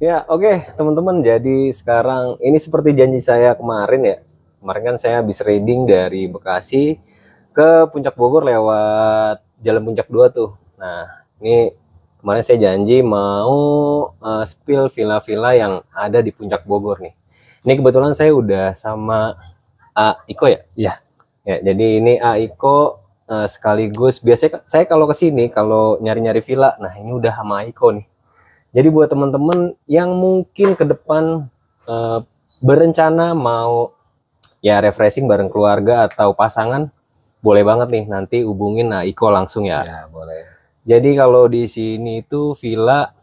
Ya, oke, teman-teman. Jadi sekarang ini seperti janji saya kemarin ya. Kemarin kan saya habis riding dari Bekasi ke Puncak Bogor lewat Jalan Puncak 2 tuh. Nah, ini kemarin saya janji mau spill villa-villa yang ada di Puncak Bogor nih. Ini kebetulan saya udah sama Iko ya. Iya. Ya, jadi ini Iko sekaligus biasanya saya kalau ke sini kalau nyari-nyari villa, nah ini udah sama Iko nih. Jadi buat teman-teman yang mungkin ke depan berencana mau ya refreshing bareng keluarga atau pasangan, boleh banget nih nanti hubungin Iko langsung ya. Ya, boleh. Jadi kalau di sini itu villa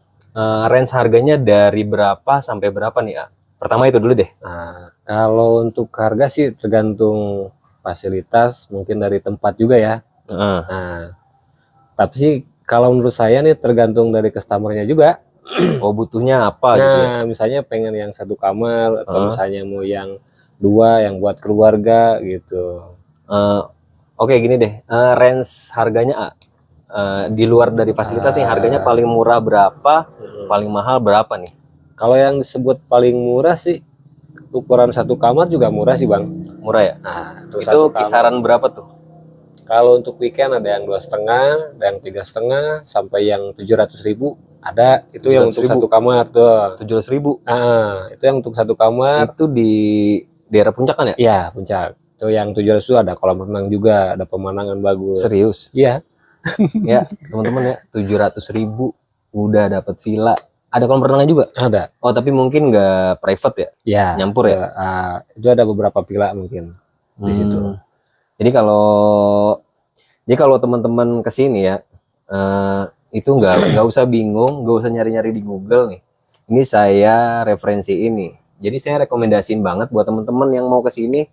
range harganya dari berapa sampai berapa nih ya? Pertama itu dulu deh. Nah, kalau untuk harga sih tergantung fasilitas, mungkin dari tempat juga ya. Nah, tapi sih kalau menurut saya nih tergantung dari customernya juga. Oh, butuhnya apa gitu ya? Nah, misalnya pengen yang satu kamar atau misalnya mau yang dua yang buat keluarga gitu. Oke, gini deh, range harganya di luar dari fasilitas nih, harganya paling murah berapa, paling mahal berapa nih? Kalau yang disebut paling murah sih ukuran satu kamar juga murah sih Bang. Murah ya? Nah, Itu kisaran berapa tuh? Kalau untuk weekend ada yang 2,5, ada yang 3,5, sampai yang 700.000 ada. Itu yang untuk satu kamar tuh. 700.000. Itu yang untuk satu kamar. Itu di daerah Puncak kan ya? Iya, Puncak. Itu yang 700 itu ada kolam renang juga, ada pemandangan bagus. Serius? Iya. Ya, teman-teman ya, 700.000 udah dapat villa. Ada kolam renangnya juga? Ada. Oh, tapi mungkin nggak private ya? Ya. Nyampur ya? Itu ada beberapa villa mungkin di situ. Jadi kalau teman-teman kesini ya, itu nggak usah bingung, nggak usah nyari-nyari di Google nih. Ini saya referensi ini. Jadi saya rekomendasiin banget buat teman-teman yang mau kesini.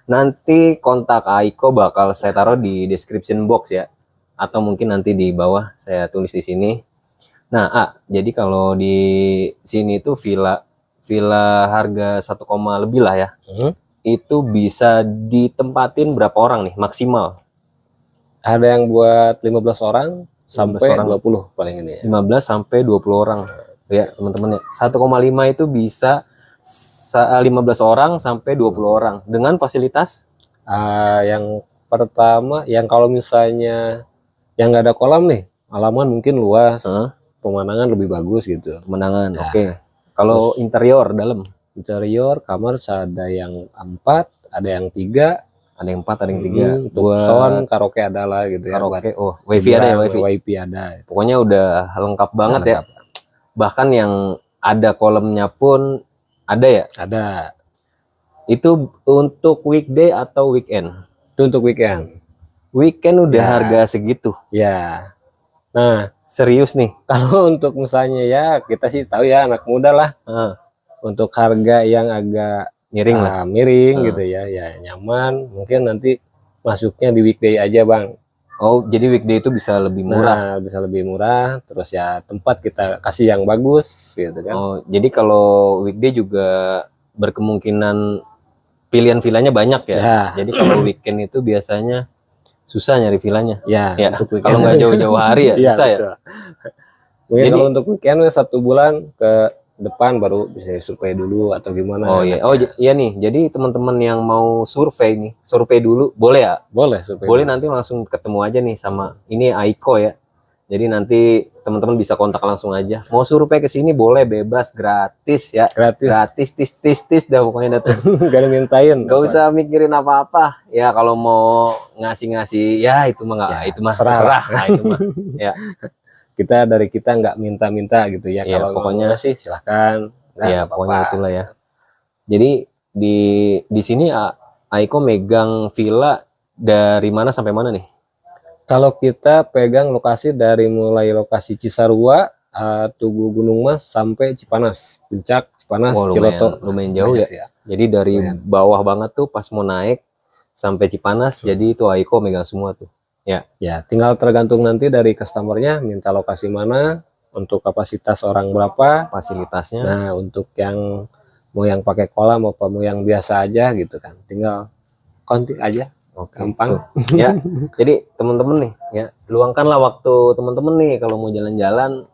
Nanti kontak Aiko bakal saya taruh di description box ya, atau mungkin nanti di bawah saya tulis di sini. Nah, jadi kalau di sini itu villa harga 1, lebih lah ya. Itu bisa ditempatin berapa orang nih maksimal? Ada yang buat 15 orang sampai 20 paling ini ya. 15 sampai 20 orang ya teman-teman ya. 1,5 itu bisa 15 orang sampai 20 orang dengan fasilitas yang pertama yang kalau misalnya yang nggak ada kolam nih, halaman mungkin luas, pemandangan lebih bagus gitu. Pemandangan, oke. Kalau interior dalam? Interior kamar ada yang 4, ada yang 3, ada yang 4, ada yang 3. Untuk sound karaoke ada lah gitu ya. Karaoke, wifi ada ya, wifi ada. Pokoknya udah lengkap banget ya. Bahkan yang ada kolamnya pun ada ya? Ada. Itu untuk weekday atau weekend? Itu untuk weekend. Weekend udah harga segitu? Ya. Nah, serius nih. Kalau untuk misalnya ya kita sih tahu ya anak muda lah. Untuk harga yang agak miring lah, miring gitu ya, ya nyaman. Mungkin nanti masuknya di weekday aja Bang. Oh, jadi weekday itu bisa lebih murah? Nah, bisa lebih murah. Terus ya tempat kita kasih yang bagus gitu kan. Oh, jadi kalau weekday juga berkemungkinan pilihan villanya banyak ya? Jadi kalau weekend itu biasanya susah nyari villanya. Ya. Kalau nggak jauh-jauh hari ya susah ya. Mungkin jadi, kalau untuk weekend 1 bulan ke depan baru bisa survei dulu atau gimana. Oh iya. Oh iya nih. Jadi teman-teman yang mau survei dulu boleh ya? Boleh survei. Boleh dulu. Nanti langsung ketemu aja nih sama ini Aiko ya. Jadi nanti teman-teman bisa kontak langsung aja. Mau survei ke sini boleh, bebas, gratis ya. Gratis tis dah pokoknya datang. Gak ada mintain. Gak usah mikirin apa-apa. Ya kalau mau ngasih ya itu mah nggak, itu mah terserah. Nah, itu mah ya. Dari kita nggak minta-minta gitu ya. Kalau pokoknya sih silahkan. Ya pokoknya itulah ya. Jadi di sini Aiko megang villa dari mana sampai mana nih? Kalau kita pegang lokasi dari mulai lokasi Cisarua, Tugu Gunung Mas sampai Cipanas, Puncak, Cipanas, Ciloto. Lumayan jauh ya. Jadi dari bawah banget tuh pas mau naik sampai Cipanas, jadi itu Aiko megang semua tuh. Ya, tinggal tergantung nanti dari customernya minta lokasi mana, untuk kapasitas orang berapa, fasilitasnya. Nah, untuk yang mau yang pakai kolam apa mau yang biasa aja gitu kan, tinggal kontak aja. Gampang. Ya, jadi teman-teman nih ya, luangkanlah waktu teman-teman nih kalau mau jalan-jalan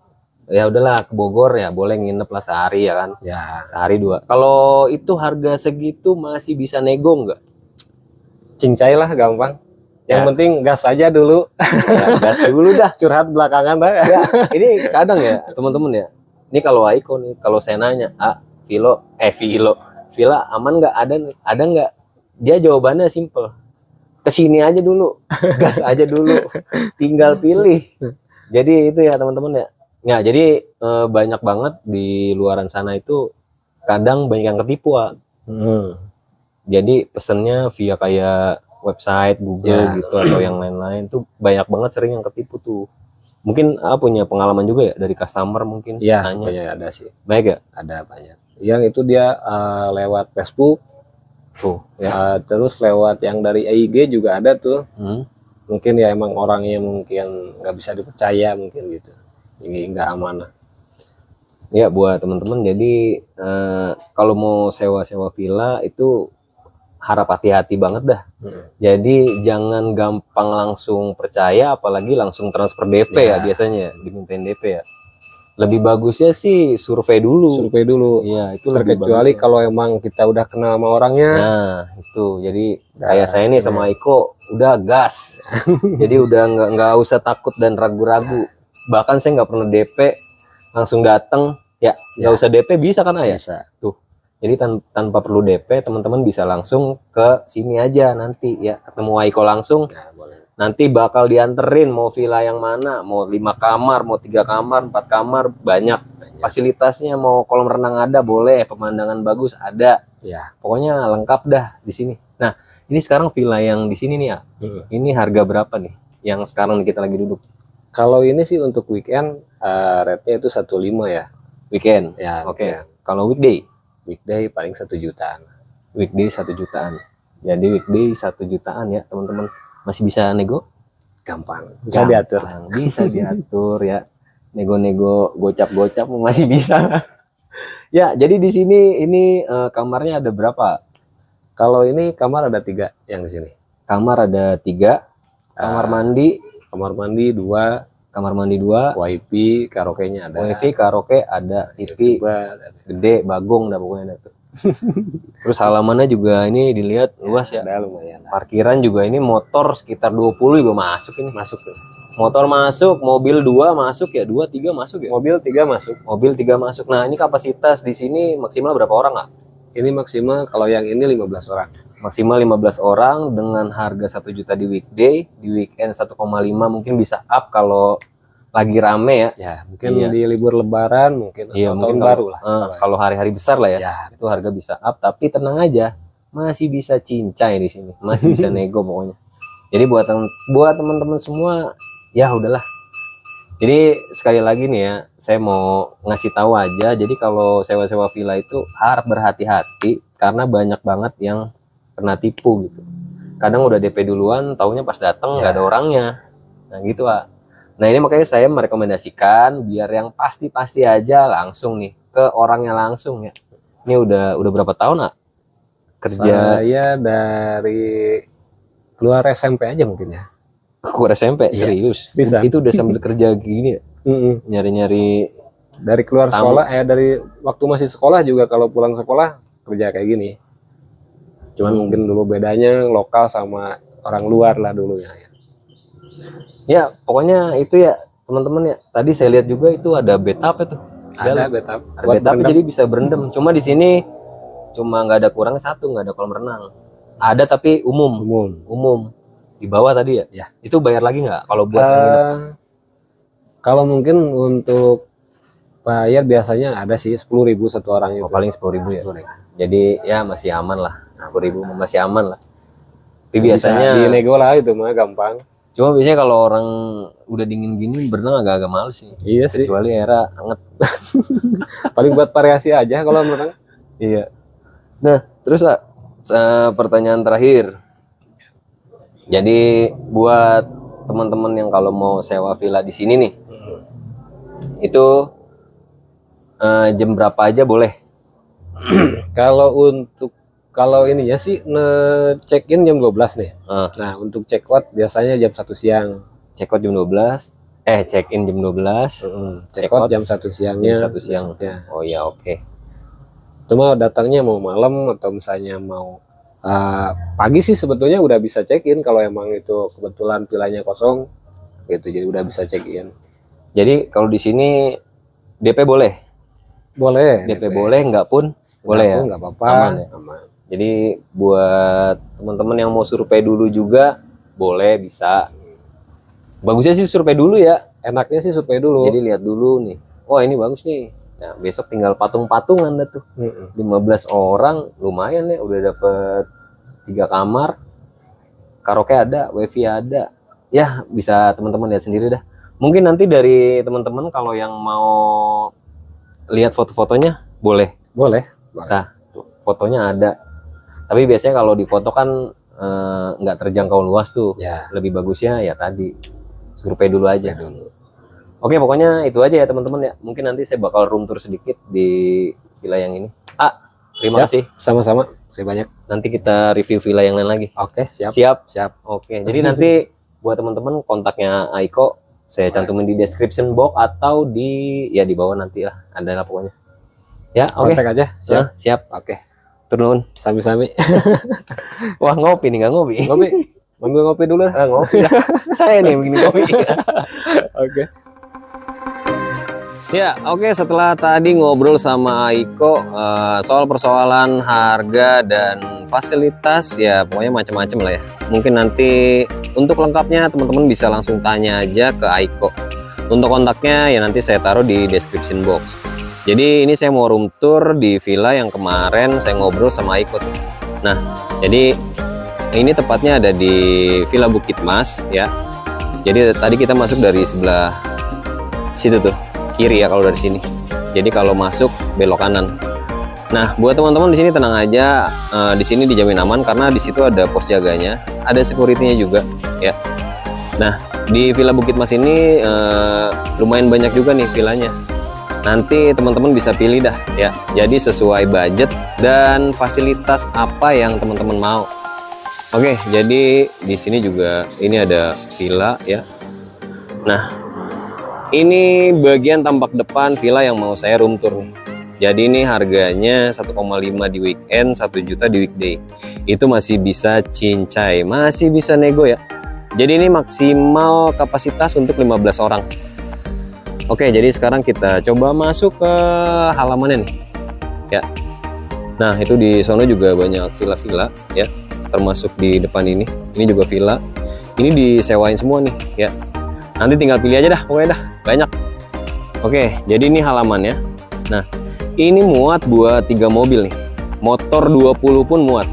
ya udahlah ke Bogor ya boleh nginep lah sehari ya kan, Ya, sehari 2. Kalau itu harga segitu masih bisa nego nggak? cincai lah gampang. Yang Ya. penting gas aja dulu. Ya, gas dulu dah. Curhat belakangan dah. Ya, ini kadang ya teman-teman ya. Ini kalau Aiko nih, kalau saya nanya, Villa aman nggak? Ada nggak? Dia jawabannya simple. Kesini aja dulu, gas aja dulu, tinggal pilih. Jadi itu ya teman-teman ya. Ya, jadi banyak banget di luaran sana itu kadang banyak yang ketipu, ah. Jadi pesennya via kayak website Google Ya. gitu atau yang lain-lain tuh banyak banget sering yang ketipu tuh. Mungkin punya pengalaman juga ya dari customer mungkin Iya, nanya. banyak ada sih. Baik ya? Ada banyak. Yang itu dia lewat Facebook, Tuh ya. terus lewat yang dari IG juga ada tuh. Hmm. Mungkin ya emang orangnya mungkin nggak bisa dipercaya mungkin gitu. Ini nggak amanah. Ya buat teman-teman jadi kalau mau sewa-sewa villa itu harap hati-hati banget dah. Jadi jangan gampang langsung percaya apalagi langsung transfer DP ya, Ya. biasanya dimintain DP ya. Lebih bagusnya sih survei dulu. Survei dulu. Iya, itu lebih Terkecuali bagus. kalau emang kita udah kenal sama orangnya. Nah, itu. Jadi Nah, kayak saya nih sama Iko udah gas. Jadi udah nggak usah takut dan ragu-ragu. Bahkan saya nggak pernah DP, langsung datang. Ya, nggak usah DP bisa kan Ayah? Bisa. Jadi tanpa perlu DP, teman-teman bisa langsung ke sini aja nanti ya, ketemu Aiko langsung. Ya, boleh. Nanti bakal dianterin mau villa yang mana, mau 5 kamar, mau 3 kamar, 4 kamar, banyak. Fasilitasnya mau kolam renang ada, boleh, pemandangan bagus ada. Ya. Pokoknya lengkap dah di sini. Nah, ini sekarang villa yang di sini nih ya. Ini harga berapa nih? Yang sekarang kita lagi duduk. Kalau ini sih untuk weekend rate-nya itu 1,5 ya. Weekend. Ya, Oke. weekend. Kalau weekday, Weekday paling 1 jutaan. weekday 1 jutaan. Jadi weekday 1 jutaan ya, teman-teman. Masih bisa nego? Gampang. Bisa diatur. Bisa diatur ya. Nego-nego, gocap-gocap masih bisa. Ya, jadi di sini ini kamarnya ada berapa? Kalau ini kamar ada 3 yang di sini. Kamar ada 3, kamar mandi, Kamar mandi 2, kamar mandi 2, WiFi, karaoke-nya ada. wifi, karaoke ada, TV Juga ada. gede, bagong dah pokoknya ada tuh. Terus halamannya juga ini dilihat luas ya. Ada lumayan. Parkiran juga ini motor sekitar 20 juga masuk ini. Masuk tuh. Motor masuk, mobil 2 masuk ya, 2 3 masuk ya. Mobil 3 masuk. Mobil 3 masuk. Nah, ini kapasitas di sini maksimal berapa orang, Kak? Ini maksimal, kalau yang ini 15 orang. Maksimal 15 orang dengan harga 1 juta di weekday, di weekend 1,5 mungkin bisa up kalau lagi rame ya. Ya, mungkin Iya. di libur lebaran mungkin Iya, atau tahun mungkin baru lah. Kalau hari-hari besar lah ya, Ya, itu harga bisa up. Tapi tenang aja, masih bisa cincai di sini, masih bisa nego pokoknya. Jadi buat teman-teman semua, ya udahlah. Jadi sekali lagi nih ya, saya mau ngasih tahu aja. Jadi kalau sewa-sewa villa itu harap berhati-hati karena banyak banget yang kena tipu gitu. Kadang udah DP duluan, taunya pas datang nggak ada orangnya. Nah gitu lah. Nah ini makanya saya merekomendasikan biar yang pasti-pasti aja langsung nih ke orangnya langsung ya. Ini udah berapa tahun nak kerja? Saya dari keluar SMP aja mungkin ya. Keluar SMP, Iya, serius. seriusan. Itu udah sambil kerja gini ya? Nyari-nyari. Dari keluar sekolah, dari waktu masih sekolah juga kalau pulang sekolah kerja kayak gini. Cuman mungkin dulu bedanya lokal sama orang luar lah dulu ya. Ya pokoknya itu ya teman-teman ya. Tadi saya lihat juga itu ada bathtub itu. Ada bathtub. Ada bathtub jadi bisa berendam. Cuma di sini cuma nggak ada kurangnya satu, nggak ada kolam renang. Ada tapi umum. Di bawah tadi ya. Ya. Itu bayar lagi nggak kalau buat yang nginep? Kalau mungkin untuk bayar biasanya ada sih 10.000 satu orang itu. Paling 10.000 ya. 10.000. Jadi ya masih aman lah. 10.000 masih aman lah. Tapi Bisa biasanya dinego lah itu mah gampang. cuma biasanya kalau orang udah dingin gini berenang agak-agak males sih. Iya sih. Kecuali era anget. Paling buat variasi aja kalau menang. Iya. Nah, terus pertanyaan terakhir. Jadi buat teman-teman yang kalau mau sewa villa di sini nih, itu jam berapa aja boleh? Kalau ininya sih check in jam 12 nih. Ah. Nah, untuk check out biasanya jam 1 siang. Check out jam 12. check in jam 12, Check out jam 1 siangnya. jam 1 siang. besoknya. Oh ya, oke. Itu mah datangnya mau malam atau misalnya mau pagi sih sebetulnya udah bisa check in kalau emang itu kebetulan villanya kosong gitu, jadi udah bisa check in. Jadi kalau di sini DP boleh? Boleh. DP boleh, enggak pun boleh ya? Nggak apa-apa. Aman ya? Aman. Jadi buat teman-teman yang mau survei dulu juga boleh, bisa. Bagusnya sih survei dulu ya. Enaknya sih survei dulu. Jadi lihat dulu nih. Wah, ini bagus nih. Nah, besok tinggal patung-patungan dah tuh. 15 orang lumayan ya, udah dapet 3 kamar. Karaoke ada, wifi ada. Ya, bisa teman-teman lihat sendiri dah. Mungkin nanti dari teman-teman kalau yang mau lihat foto-fotonya boleh. Boleh. Nah, tuh, fotonya ada. Tapi biasanya kalau di foto kan nggak terjangkau luas tuh. Ya, Lebih bagusnya ya tadi survei dulu aja. survei dulu. Oke, pokoknya itu aja ya teman-teman ya. Mungkin nanti saya bakal room tour sedikit di villa yang ini. Terima Siap. kasih. Sama-sama. Terima banyak. Nanti kita review villa yang lain lagi. Oke, siap. Siap. Oke. Jadi nanti buat teman-teman kontaknya Aiko saya cantumin di description box atau di bawah nanti lah. Ada lah pokoknya. Ya, oke. Kontak aja. Siap. Siap. Oke. Turun. Sami-sami. Wah, ngopi nih, nggak ngopi. Ngopi. Ambil ngopi dulu. Ngopi. Saya nih begini ngopi. Oke. Ya, oke. Setelah tadi ngobrol sama Aiko soal persoalan harga dan fasilitas, ya pokoknya macam-macam lah ya. Mungkin nanti untuk lengkapnya teman-teman bisa langsung tanya aja ke Aiko. Untuk kontaknya ya nanti saya taruh di description box. Jadi ini saya mau room tour di villa yang kemarin saya ngobrol sama Aiko tuh. Nah, jadi ini tepatnya ada di Villa Bukit Mas ya. Jadi tadi kita masuk dari sebelah situ tuh, kiri ya kalau dari sini. Jadi kalau masuk belok kanan. Nah, buat teman-teman di sini tenang aja, di sini dijamin aman karena di situ ada pos jaganya, ada security-nya juga ya. Nah, di Villa Bukit Mas ini lumayan banyak juga nih villanya. Nanti teman-teman bisa pilih dah ya. Jadi sesuai budget dan fasilitas apa yang teman-teman mau. Oke, jadi di sini juga ini ada villa ya. Nah, ini bagian tampak depan villa yang mau saya room tour nih. Jadi ini harganya 1,5 di weekend, 1 juta di weekday. Itu masih bisa cincai, masih bisa nego ya. Jadi ini maksimal kapasitas untuk 15 orang. Oke, jadi sekarang kita coba masuk ke halamannya nih. Ya. Nah, itu di sono juga banyak villa-villa ya. Termasuk di depan ini juga villa. Ini disewain semua nih ya. Nanti tinggal pilih aja dah, pokoknya dah banyak. Oke, jadi ini halamannya. Nah, ini muat buat 3 mobil nih. Motor 20 pun muat.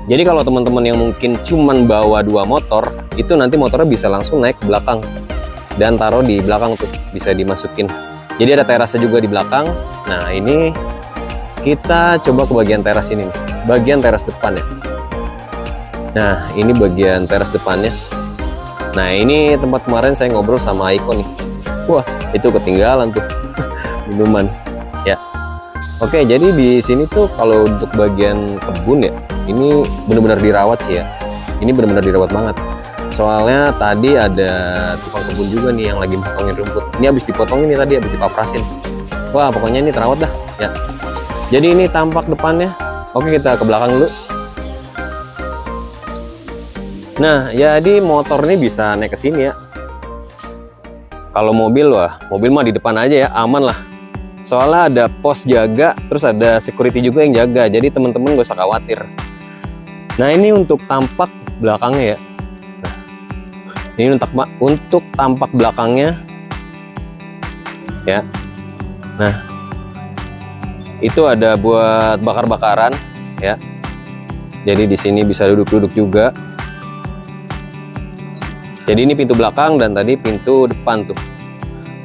Jadi kalau teman-teman yang mungkin cuman bawa 2 motor, itu nanti motornya bisa langsung naik ke belakang dan taruh di belakang tuh, bisa dimasukin. Jadi ada terasnya juga di belakang. Nah, ini kita coba ke bagian teras ini nih. Bagian teras depan ya. Nah, ini bagian teras depannya. Nah, ini tempat kemarin saya ngobrol sama Aiko nih. Wah, itu ketinggalan tuh minuman. Ya. Oke, jadi di sini tuh kalau untuk bagian kebun ya, ini benar-benar dirawat sih ya. Ini benar-benar dirawat banget. Soalnya tadi ada tukang kebun juga nih yang lagi potongin rumput. Ini habis dipotongin nih tadi, habis dipaprasin. Wah, pokoknya ini terawat dah ya. Jadi ini tampak depannya. Oke, kita ke belakang dulu. Nah, jadi motor ini bisa naik ke sini ya. Kalau mobil, wah, mobil mah di depan aja ya, aman lah. Soalnya ada pos jaga, terus ada security juga yang jaga. Jadi teman-teman gak usah khawatir. Nah, ini untuk tampak belakangnya ya. Nah, ini untuk tampak belakangnya ya. Nah, itu ada buat bakar-bakaran ya. Jadi di sini bisa duduk-duduk juga. Jadi ini pintu belakang dan tadi pintu depan tuh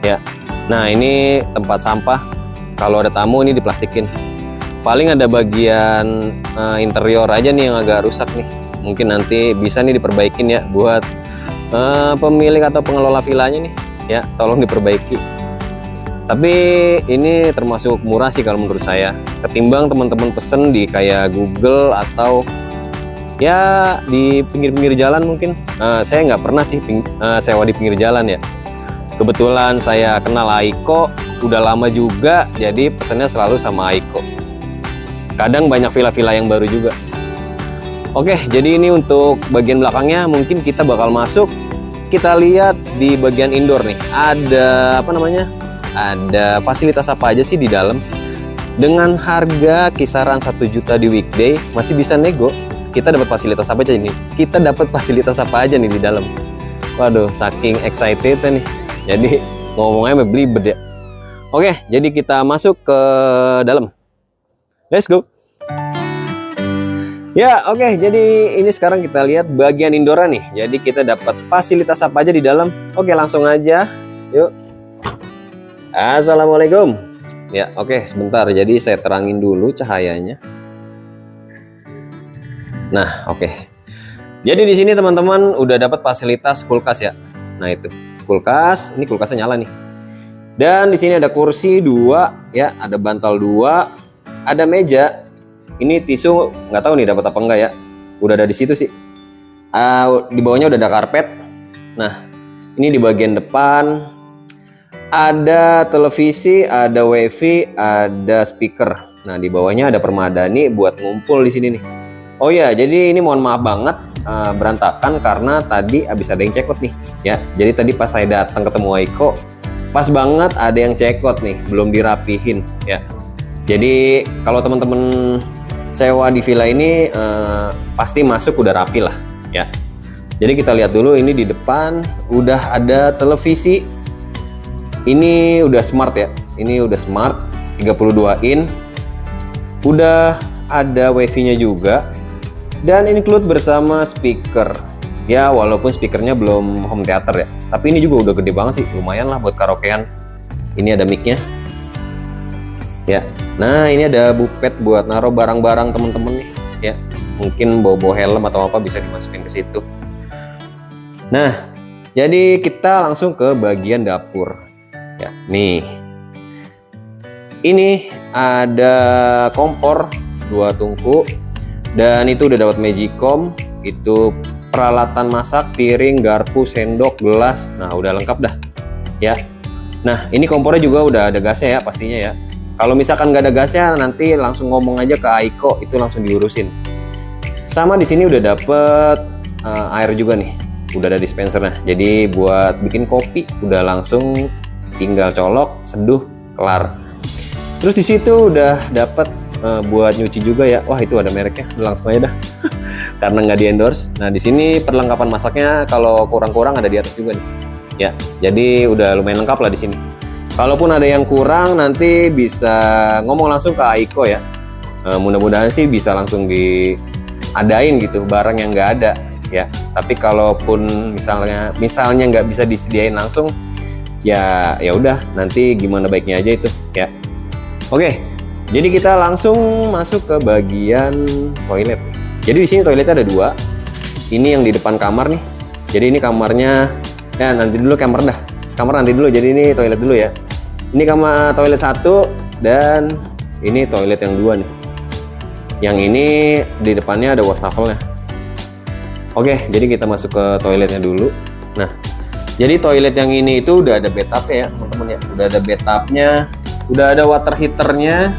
ya. Nah, ini tempat sampah. Kalau ada tamu ini diplastikin. Paling ada bagian interior aja nih yang agak rusak nih. Mungkin nanti bisa nih diperbaikin ya buat pemilik atau pengelola villanya nih ya, tolong diperbaiki. Tapi ini termasuk murah sih kalau menurut saya, ketimbang teman-teman pesen di kayak Google atau ya di pinggir-pinggir jalan mungkin. Saya nggak pernah sih sewa di pinggir jalan ya. Kebetulan saya kenal Aiko udah lama juga, jadi pesannya selalu sama Aiko. Kadang banyak villa-villa yang baru juga. Oke, jadi ini untuk bagian belakangnya mungkin kita bakal masuk. Kita lihat di bagian indoor nih, ada apa namanya? Ada fasilitas apa aja sih di dalam? Dengan harga kisaran 1 juta di weekday masih bisa nego. Kita dapat fasilitas apa aja nih? Kita dapat fasilitas apa aja nih di dalam? Waduh, saking excited nih. Jadi ngomongnya belibet ya. Oke, jadi kita masuk ke dalam. Let's go. Ya, oke. Jadi ini sekarang kita lihat bagian indoor nih. Jadi kita dapat fasilitas apa aja di dalam. Oke, langsung aja. Yuk. Assalamualaikum. Ya, oke, sebentar. Jadi saya terangin dulu cahayanya. Nah, oke. Jadi di sini teman-teman udah dapat fasilitas kulkas ya. Nah, itu. Kulkas, ini kulkasnya nyala nih. Dan di sini ada kursi 2 ya, ada bantal 2, ada meja. Ini tisu nggak tahu nih dapat apa enggak ya. Udah ada di situ sih. Di bawahnya udah ada karpet. Nah, ini di bagian depan ada televisi, ada wifi, ada speaker. Nah, di bawahnya ada permadani buat ngumpul di sini nih. Oh ya, jadi ini mohon maaf banget berantakan karena tadi habis ada yang cekot nih ya. Jadi tadi pas saya datang ketemu Aiko, pas banget ada yang cekot nih, belum dirapihin ya. Jadi kalau teman-teman sewa di villa ini pasti masuk udah rapi lah ya. Jadi kita lihat dulu, ini di depan udah ada televisi. Ini udah smart ya. Ini udah smart 32 in. Udah ada wifi-nya juga. Dan include bersama speaker. Ya, walaupun speakernya belum home theater ya. Tapi ini juga udah gede banget sih, lumayan lah buat karaokean. Ini ada mic-nya. Ya. Nah, ini ada bupet buat naruh barang-barang temen-temen nih, ya. Mungkin bawa helm atau apa bisa dimasukin ke situ. Nah, jadi kita langsung ke bagian dapur. Ya, nih. Ini ada kompor 2 tungku dan itu udah dapat magicom, itu peralatan masak, piring, garpu, sendok, gelas. Nah, udah lengkap dah. Ya. Nah, ini kompornya juga udah ada gasnya ya pastinya ya. Kalau misalkan nggak ada gasnya, nanti langsung ngomong aja ke Aiko, itu langsung diurusin. Sama di sini udah dapet air juga nih, udah ada dispensernya. Jadi buat bikin kopi, udah langsung tinggal colok, seduh, kelar. Terus di situ udah dapet buat nyuci juga ya. Wah, itu ada mereknya, udah langsung aja dah. Karena nggak di endorse. Nah, di sini perlengkapan masaknya kalau kurang-kurang ada di atas juga nih. Ya, jadi udah lumayan lengkap lah di sini. Kalaupun ada yang kurang nanti bisa ngomong langsung ke Aiko ya. Mudah-mudahan sih bisa langsung diadain gitu barang yang nggak ada ya. Tapi kalaupun misalnya nggak bisa disediain langsung, ya udah nanti gimana baiknya aja itu ya. Oke, jadi kita langsung masuk ke bagian toilet. Jadi di sini toiletnya ada 2. Ini yang di depan kamar nih. Jadi ini kamarnya ya nanti dulu kamar nanti dulu. Jadi ini toilet dulu ya. Ini kamar toilet 1 dan ini toilet yang 2 nih. Yang ini di depannya ada wastafelnya. Oke, jadi kita masuk ke toiletnya dulu. Nah, jadi toilet yang ini itu udah ada bathtubnya ya, teman-teman ya. Udah ada bathtubnya, udah ada water heaternya,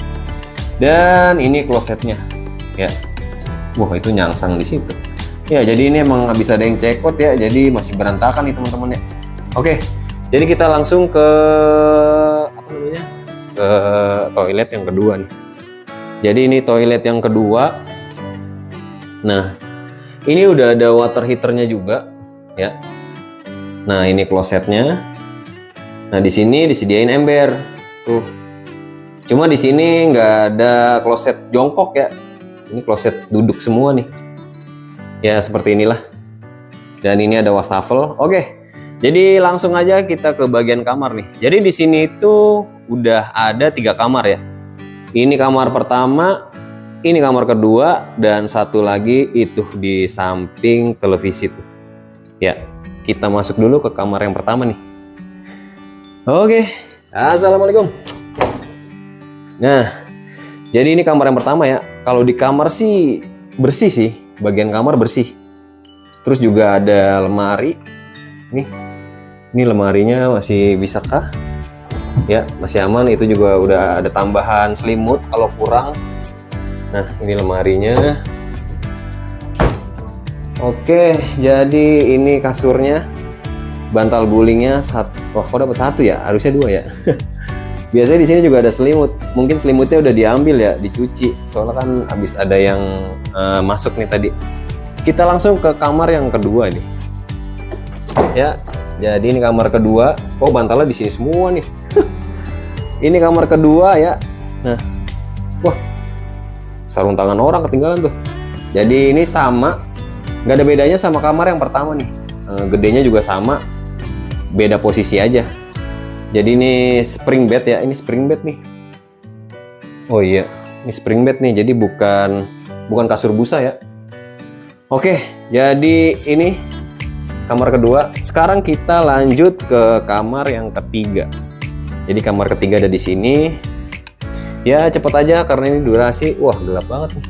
dan ini klosetnya. Ya, wah itu nyangsang di situ. Ya, jadi ini emang habis ada yang cekot ya, jadi masih berantakan nih teman-teman ya. Oke. Jadi kita langsung ke ke toilet yang kedua nih. Jadi ini toilet yang kedua. Nah, ini udah ada water heaternya juga ya. Nah, ini klosetnya. Nah, di sini disediain ember tuh. Cuma di sini nggak ada kloset jongkok ya. Ini kloset duduk semua nih. Ya, seperti inilah. Dan ini ada wastafel. Oke. Jadi langsung aja kita ke bagian kamar nih. Jadi di sini itu udah ada 3 kamar ya. Ini kamar pertama, ini kamar kedua, dan satu lagi itu di samping televisi tuh. Ya, kita masuk dulu ke kamar yang pertama nih. Oke, assalamualaikum. Nah, jadi ini kamar yang pertama ya. Kalau di kamar sih bersih sih, bagian kamar bersih. Terus juga ada lemari nih. Ini lemarinya masih bisa kah? Ya, masih aman. Itu juga udah ada tambahan selimut kalau kurang. Nah, ini lemarinya. Oke, jadi ini kasurnya, bantal gulingnya wah, kok dapat satu ya? Harusnya dua ya. Biasanya di sini juga ada selimut. Mungkin selimutnya udah diambil ya, dicuci. Soalnya kan habis ada yang masuk nih tadi. Kita langsung ke kamar yang kedua nih. Ya, jadi ini kamar kedua. Oh, bantalnya di sini semua nih. Ini kamar kedua ya. Nah, wah, sarung tangan orang ketinggalan tuh. Jadi ini sama, nggak ada bedanya sama kamar yang pertama nih. Gedenya juga sama, beda posisi aja. Jadi ini spring bed ya, ini spring bed nih. Oh iya, ini spring bed nih. Jadi bukan kasur busa ya. Oke, jadi ini kamar kedua. Sekarang kita lanjut ke kamar yang ketiga. Jadi kamar ketiga ada di sini. Ya cepet aja karena ini durasi. Wah, gelap banget nih.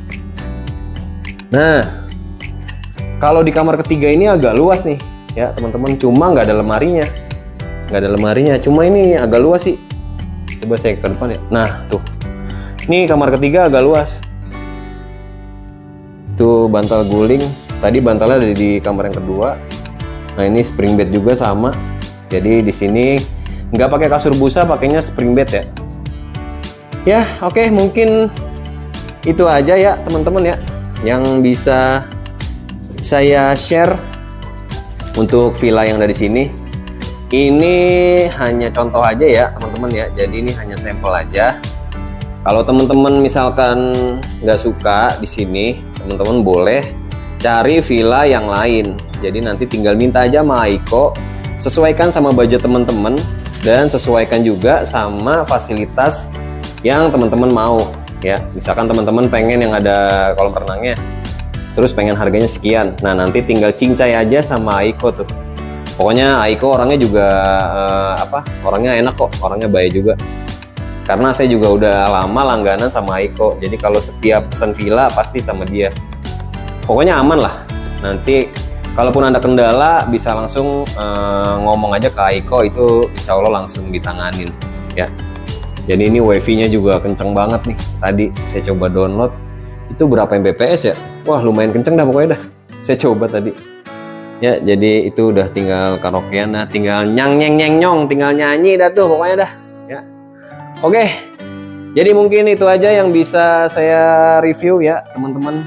Nah, kalau di kamar ketiga ini agak luas nih ya teman-teman. Cuma nggak ada lemarinya. Cuma ini agak luas sih. Coba saya ke depan ya. Nah tuh, ini kamar ketiga agak luas. Tuh bantal guling. Tadi bantalnya ada di kamar yang kedua. Nah ini spring bed juga sama. Jadi di sini nggak pakai kasur busa, pakainya spring bed ya. Ya oke, mungkin itu aja ya teman-teman ya yang bisa saya share untuk villa yang ada di sini. Ini hanya contoh aja ya teman-teman ya. Jadi ini hanya sampel aja. Kalau teman-teman misalkan nggak suka di sini, teman-teman boleh cari villa yang lain. Jadi nanti tinggal minta aja sama Aiko, sesuaikan sama budget teman-teman dan sesuaikan juga sama fasilitas yang teman-teman mau ya. Misalkan teman-teman pengen yang ada kolam renangnya, terus pengen harganya sekian. Nah nanti tinggal cincai aja sama Aiko tuh. Pokoknya Aiko orangnya juga orangnya enak kok, orangnya baik juga. Karena saya juga udah lama langganan sama Aiko, jadi kalau setiap pesan villa pasti sama dia. Pokoknya aman lah. Nanti kalaupun ada kendala bisa langsung ngomong aja ke Aiko, itu insya Allah langsung ditanganin ya. Jadi ini wifi-nya juga kenceng banget nih. Tadi saya coba download, itu berapa Mbps ya? Wah lumayan kenceng dah pokoknya dah. Saya coba tadi. Ya jadi itu udah tinggal karaokean, nah tinggal nyong, tinggal nyanyi dah tuh pokoknya dah. Ya. Oke, jadi mungkin itu aja yang bisa saya review ya teman-teman.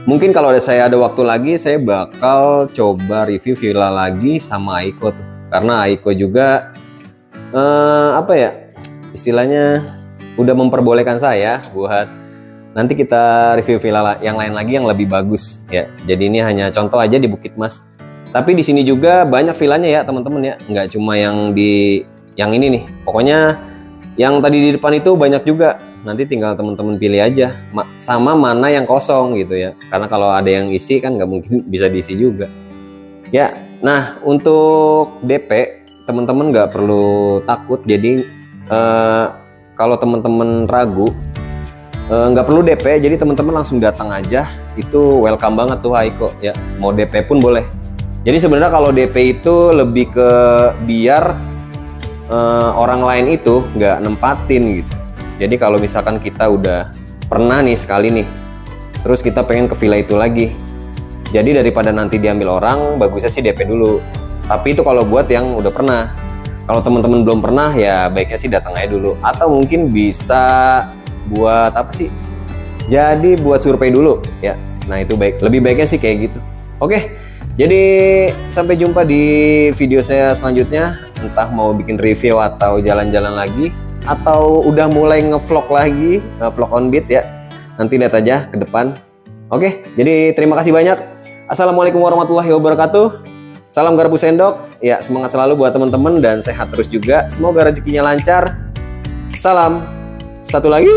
Mungkin kalau saya ada waktu lagi, saya bakal coba review villa lagi sama Aiko tuh. Karena Aiko juga istilahnya udah memperbolehkan saya buat nanti kita review villa yang lain lagi yang lebih bagus ya. Jadi ini hanya contoh aja di Bukit Mas. Tapi di sini juga banyak villanya ya teman-teman ya. Nggak cuma yang ini nih. Pokoknya yang tadi di depan itu banyak juga. Nanti tinggal teman-teman pilih aja sama mana yang kosong gitu ya. Karena kalau ada yang isi kan nggak mungkin bisa diisi juga. Ya, nah untuk DP teman-teman nggak perlu takut. Jadi kalau teman-teman ragu nggak perlu DP. Jadi teman-teman langsung datang aja. Itu welcome banget tuh Aiko ya. Mau DP pun boleh. Jadi sebenarnya kalau DP itu lebih ke biar orang lain itu nggak nempatin gitu. Jadi kalau misalkan kita udah pernah nih sekali nih, terus kita pengen ke villa itu lagi, jadi daripada nanti diambil orang, bagusnya sih DP dulu. Tapi itu kalau buat yang udah pernah. Kalau teman-teman belum pernah ya baiknya sih datang aja dulu. Atau mungkin bisa buat apa sih? Jadi buat survei dulu ya. Nah itu baik, lebih baiknya sih kayak gitu. Oke. Jadi sampai jumpa di video saya selanjutnya. Entah mau bikin review atau jalan-jalan lagi, atau udah mulai ngevlog lagi, ngevlog on beat ya. Nanti lihat aja ke depan. Oke, jadi terima kasih banyak. Assalamualaikum warahmatullahi wabarakatuh. Salam garpu sendok. Ya, semangat selalu buat teman-teman dan sehat terus juga. Semoga rezekinya lancar. Salam. Satu lagi.